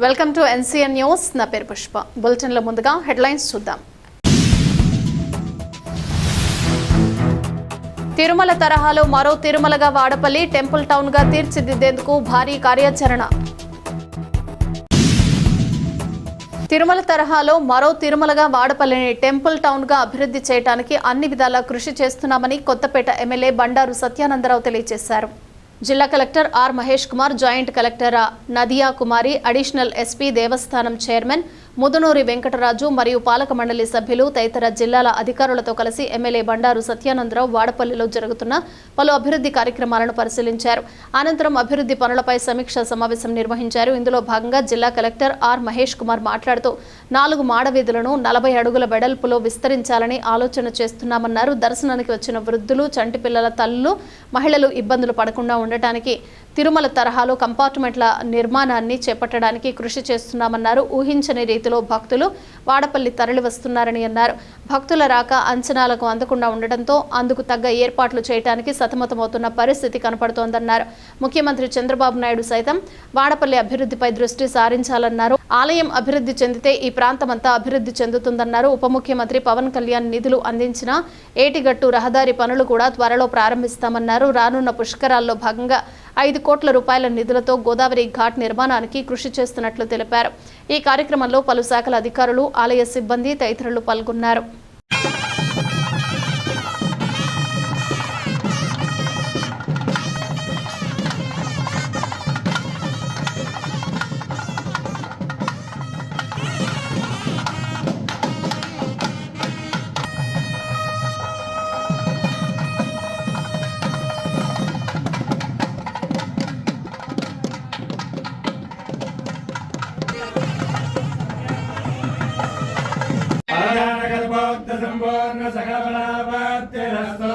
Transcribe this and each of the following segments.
Welcome to NCN news. నా పేరు పుష్ప. బులెటిన్ల ముందుగా హెడ్లైన్స్ చూద్దాం. తిరుమల తరహాలో మరో తిరుమలగా వాడపల్లి టెంపుల్ టౌన్ గా తీర్చిదిద్దేందుకు భారీ కార్యాచరణ. తిరుమల తరహాలో మరో తిరుమలగా వాడపల్లిని టెంపుల్ టౌన్ గా అభివృద్ధి చేయడానికి అన్ని విధాలా కృషి చేస్తున్నామని కొత్తపేట ఎమ్మెల్యే బండారు సత్యానందరావు తెలియజేశారు. జిల్లా collector R Mahesh Kumar, joint collector Nadiya Kumari, additional SP, దేవస్థానం చైర్మన్ ముదునూరి వెంకటరాజు మరియు పాలక మండలి సభ్యులు తదితర జిల్లాల అధికారులతో కలిసి ఎమ్మెల్యే బండారు సత్యానందరావు వాడపల్లిలో జరుగుతున్న పలు అభివృద్ధి కార్యక్రమాలను పరిశీలించారు. అనంతరం అభివృద్ధి పనులపై సమీక్షా సమావేశం నిర్వహించారు. ఇందులో భాగంగా జిల్లా కలెక్టర్ ఆర్ మహేష్ కుమార్ మాట్లాడుతూ 4 మాడవీధులను 40 అడుగుల వెడల్పులో విస్తరించాలని ఆలోచన చేస్తున్నామన్నారు. దర్శనానికి వచ్చిన వృద్ధులు, చంటి పిల్లల తల్లులు, మహిళలు ఇబ్బందులు పడకుండా ఉండటానికి తిరుమల తరహాలో కంపార్ట్మెంట్ల నిర్మాణాన్ని చేపట్టడానికి కృషి చేస్తున్నామన్నారు. ఊహించని రీతిలో భక్తులు వాడపల్లి తరలి వస్తున్నారని అన్నారు. భక్తుల రాక అంచనాలకు అందకుండా ఉండటంతో అందుకు తగ్గ ఏర్పాట్లు చేయడానికి సతమతమవుతున్న పరిస్థితి కనపడుతోందన్నారు. ముఖ్యమంత్రి చంద్రబాబు నాయుడు సైతం వాడపల్లి అభివృద్ధిపై దృష్టి సారించాలన్నారు. ఆలయం అభివృద్ధి చెందితే ఈ ప్రాంతమంతా అభివృద్ధి చెందుతుందన్నారు. ఉప ముఖ్యమంత్రి పవన్ కళ్యాణ్ నిధులు అందించిన ఏటిగట్టు రహదారి పనులు కూడా త్వరలో ప్రారంభిస్తామన్నారు. రానున్న పుష్కరాల్లో భాగంగా 5 కోట్ల రూపాయల నిధులతో గోదావరి ఘాట్ నిర్మాణానికి కృషి చేస్తున్నట్లు తెలిపారు. ఈ కార్యక్రమంలో పలు శాఖల అధికారులు, ఆలయ సిబ్బంది తదితరులు పాల్గొన్నారు. సంపూర్ణ సకలఫలాపత్తిరస్తు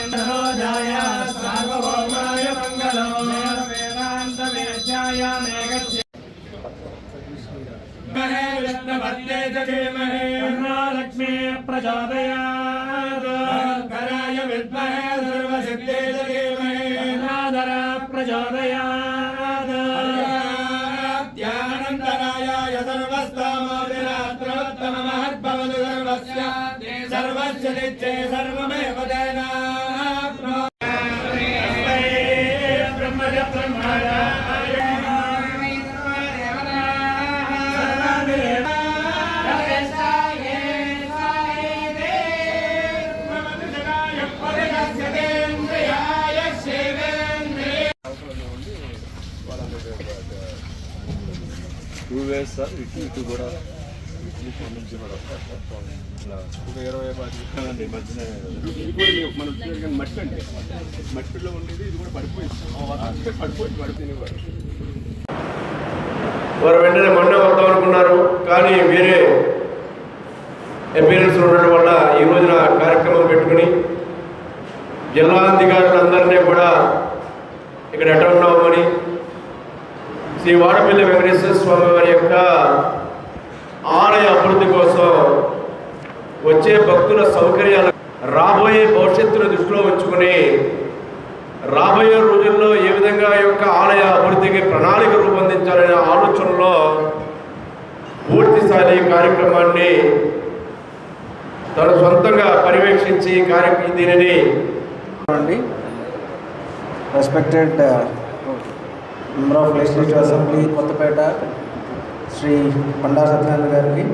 మంగళంగాయ సార్వభౌమాయ మంగళం వేదాంత వేద్యాయ మేఘస్య మహే విష్ణుపత్యే ధీమహి లక్ష్మీ ప్రచోదయాత్ కరాయ విద్మహే సర్వసిద్ధే ధీమహి నాదర ప్రచోదయాత్ सर्वमेव సార్ ఇటు కూడా నుంచి కూడా ఒక 20 మధ్యన మనం మట్టి అంటే మట్టిలో ఉండేది ఇది కూడా పడిపోయింది వారు వెంటనే మొన్న వద్దాం అనుకున్నారు. కానీ వేరే అపీరెన్స్ ఉండడం వల్ల ఈ రోజున కార్యక్రమం పెట్టుకుని జిల్లాధికారులందరినీ కూడా ఇక్కడ అటెండ్ అవ్వమని శ్రీ వాడపల్లి వెంకటేశ్వర స్వామి వారి యొక్క ఆలయ అభివృద్ధి కోసం వచ్చే భక్తుల సౌకర్యాలు రాబోయే భవిష్యత్తును దృష్టిలో ఉంచుకుని రాబోయే రోజుల్లో ఏ విధంగా యొక్క ఆలయ అభివృద్ధికి ప్రణాళిక రూపొందించాలనే ఆలోచనలో పూర్తి స్థాయి కార్యక్రమాన్ని తన సొంతంగా పర్యవేక్షించి దీనిని respected member of legislative assembly Kothapeta Shri Bandaru Satyanarayana గారికి,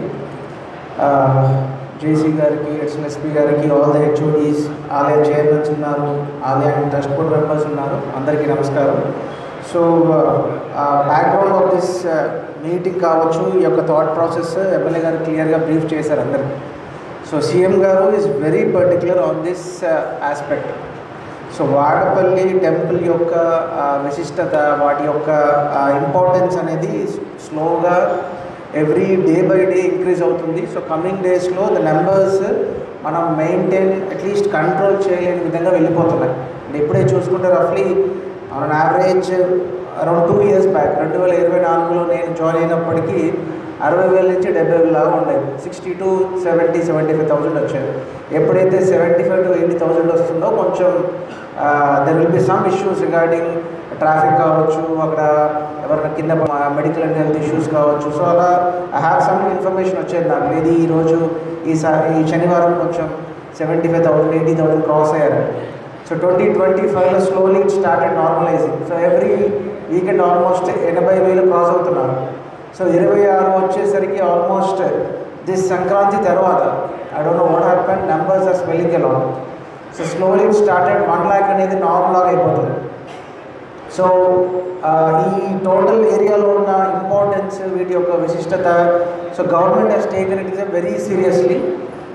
జేసీ గారికి, అడిషనల్ ఎస్పీ గారికి, ఆల్ ద హెచ్ఓడీస్, ఆలయ చైర్మన్స్ ఉన్నారు, ఆలయ ట్రస్ట్ బోర్డ్ మెంబర్స్ ఉన్నారు, అందరికీ నమస్కారం. So background of this meeting కావచ్చు, ఈ యొక్క థాట్ ప్రాసెస్ ఎమ్మెల్యే గారు క్లియర్గా బ్రీఫ్ చేశారు అందరికీ. సో సీఎం గారు is very particular on this aspect. So Vadapalli temple యొక్క విశిష్టత, వాటి యొక్క ఇంపార్టెన్స్ అనేది స్లోగా every day by day increase అవుతుంది. సో కమింగ్ డేస్లో ద నెంబర్స్ మనం మెయింటైన్ అట్లీస్ట్ కంట్రోల్ చేయలేని విధంగా వెళ్ళిపోతున్నాయి. అంటే ఇప్పుడే చూసుకుంటే రఫ్లీ on average around 2 years back 2024లో నేను జాయిన్ అయినప్పటికీ 60,000 నుంచి 70,000 లాగా ఉండేది. 60 to 70, 75,000 వచ్చేది. ఎప్పుడైతే 75 to 80,000 వస్తుందో కొంచెం there will be some issues regarding traffic కావచ్చు, అక్కడ ఎవరైనా కింద మెడికల్ అండ్ హెల్త్ ఇష్యూస్ కావచ్చు. సో అలా ఐ హ్యావ్ సమ్ ఇన్ఫర్మేషన్ వచ్చేది నాకు. ఇది ఈరోజు ఈ శనివారం కొంచెం 75,000, 80,000 క్రాస్ అయ్యారు. సో 2025లో slowly it started normalising. So every weekend almost 80,000 cross అవుతున్నారు. సో 26 వచ్చేసరికి ఆల్మోస్ట్ దిస్ సంక్రాంతి తర్వాత I don't know what happen, numbers are swelling a lot. So slowly it started 1 lakh అనేది నార్మల్గా అయిపోతుంది. సో ఈ టోటల్ ఏరియాలో ఉన్న ఇంపార్టెన్స్, వీటి యొక్క విశిష్టత, so government has taken it is very seriously.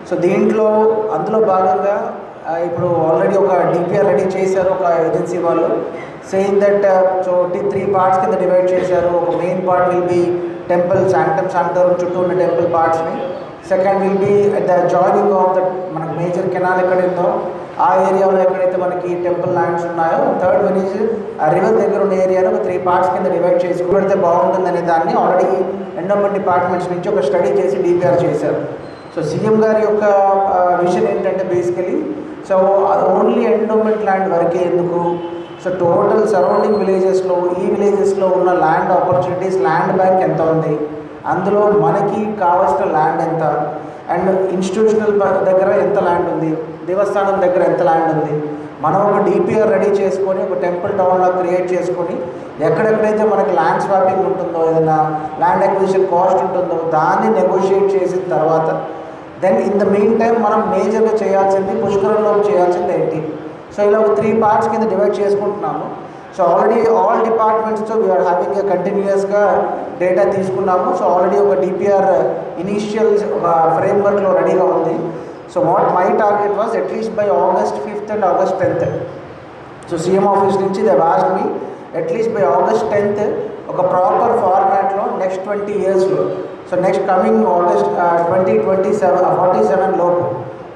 So దీంట్లో అందులో భాగంగా ఇప్పుడు ఆల్రెడీ ఒక డిపిఆర్ రెడీ చేశారు ఒక ఏజెన్సీ వాళ్ళు, సేయింగ్ దట్ సో 3 parts కింద డివైడ్ చేశారు. ఒక main part will be temple sanctorum చుట్టూ ఉన్న టెంపుల్ పార్ట్స్ని. Second will be at the joining of the మనకు మేజర్ కెనాల్ ఎక్కడైందో ఆ ఏరియాలో ఎక్కడైతే మనకి టెంపుల్ ల్యాండ్స్ ఉన్నాయో. థర్డ్ వన్ ఈజ్ ఆ రివర్ దగ్గర ఉన్న ఏరియాలో ఒక 3 parts కింద డివైడ్ చేసి పెడితే బాగుంటుందనే దాన్ని ఆల్రెడీ ఎండోమెంట్ డిపార్ట్మెంట్స్ నుంచి ఒక స్టడీ చేసి డిపిఆర్ చేశారు. సో సీఎం గారి యొక్క విజన్ ఏంటంటే బేసికలీ సో అది ఓన్లీ ఎండోమెంట్ ల్యాండ్ వరకే ఎందుకు, సో టోటల్ సరౌండింగ్ విలేజెస్లో ఈ విలేజెస్లో ఉన్న ల్యాండ్ ఆపర్చునిటీస్, ల్యాండ్ బ్యాంక్ ఎంత ఉంది, అందులో మనకి కావాల్సిన ల్యాండ్ ఎంత, అండ్ ఇన్స్టిట్యూషనల్ దగ్గర ఎంత ల్యాండ్ ఉంది, దేవస్థానం దగ్గర ఎంత ల్యాండ్ ఉంది, మనం ఒక డిపిఆర్ రెడీ చేసుకొని ఒక టెంపుల్ టౌన్లో క్రియేట్ చేసుకొని ఎక్కడెక్కడైతే మనకి ల్యాండ్ స్వాపింగ్ ఉంటుందో, ఏదైనా ల్యాండ్ అక్విజిషన్ కాస్ట్ ఉంటుందో దాన్ని నెగోషియేట్ చేసిన తర్వాత then in the main time మనం మేజర్గా చేయాల్సింది పుష్కరంలో చేయాల్సింది ఏంటి. సో ఇలా ఒక 3 parts కింద డివైడ్ చేసుకుంటున్నాము. సో ఆల్రెడీ ఆల్ డిపార్ట్మెంట్స్తో వీఆర్ హ్యావింగ్ కంటిన్యూస్గా డేటా తీసుకున్నాము. సో ఆల్రెడీ ఒక డిపిఆర్ ఇనీషియల్ ఒక ఫ్రేమ్వర్క్లో రెడీగా ఉంది. So what my target was at least by August 5th and August 10th. So CM office నుంచి they asked me at least by August 10th ఒక ప్రాపర్ ఫార్మాట్లో నెక్స్ట్ 20 yearsలో, సో నెక్స్ట్ కమింగ్ August 2047 లోపు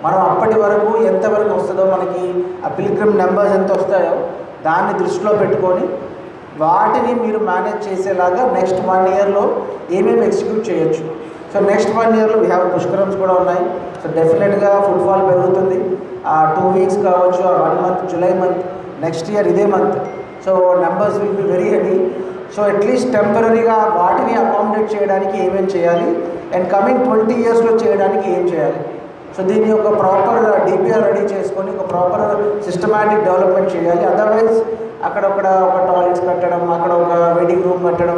మనం అప్పటి వరకు ఎంతవరకు వస్తుందో మనకి ఆ పిల్గ్రిమ్ నెంబర్స్ ఎంత వస్తాయో దాన్ని దృష్టిలో పెట్టుకొని వాటిని మీరు మేనేజ్ చేసేలాగా నెక్స్ట్ 1 yearలో ఏమేమి ఎగ్జిక్యూట్ చేయొచ్చు. సో నెక్స్ట్ 1 yearలో వీ హ్యావ్ పుష్కరమ్స్ కూడా ఉన్నాయి. సో డెఫినెట్గా ఫుట్ఫాల్ పెరుగుతుంది. 2 weeks కావచ్చు, 1 month, July month, next year ఇదే month. So numbers will be very heavy. So at least టెంపరీగా వాటిని అకామిడేట్ చేయడానికి ఏమేమి చేయాలి అండ్ కమింగ్ 20 yearsలో చేయడానికి ఏం చేయాలి. సో దీని యొక్క ప్రాపర్ డిపిఆర్ రెడీ చేసుకొని ఒక ప్రాపర్ సిస్టమాటిక్ డెవలప్మెంట్ చేయాలి. అదర్వైజ్ అక్కడ ఒక టాయిలెట్స్ కట్టడం, అక్కడ ఒక వెయిటింగ్ రూమ్ కట్టడం,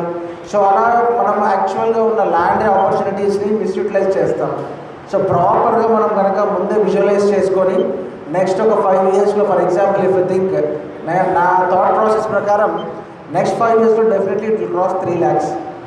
సో అలా మనం యాక్చువల్గా ఉన్న ల్యాండ్ ఆపర్చునిటీస్ని మిస్యూటిలైజ్ చేస్తాం. సో ప్రాపర్గా మనం కనుక ముందే విజువలైజ్ చేసుకొని నెక్స్ట్ ఒక 5 yearsలో for example if you think నా థాట్ ప్రాసెస్ ప్రకారం నెక్స్ట్ 5 yearsలో definitely it will cross 3 lakhs.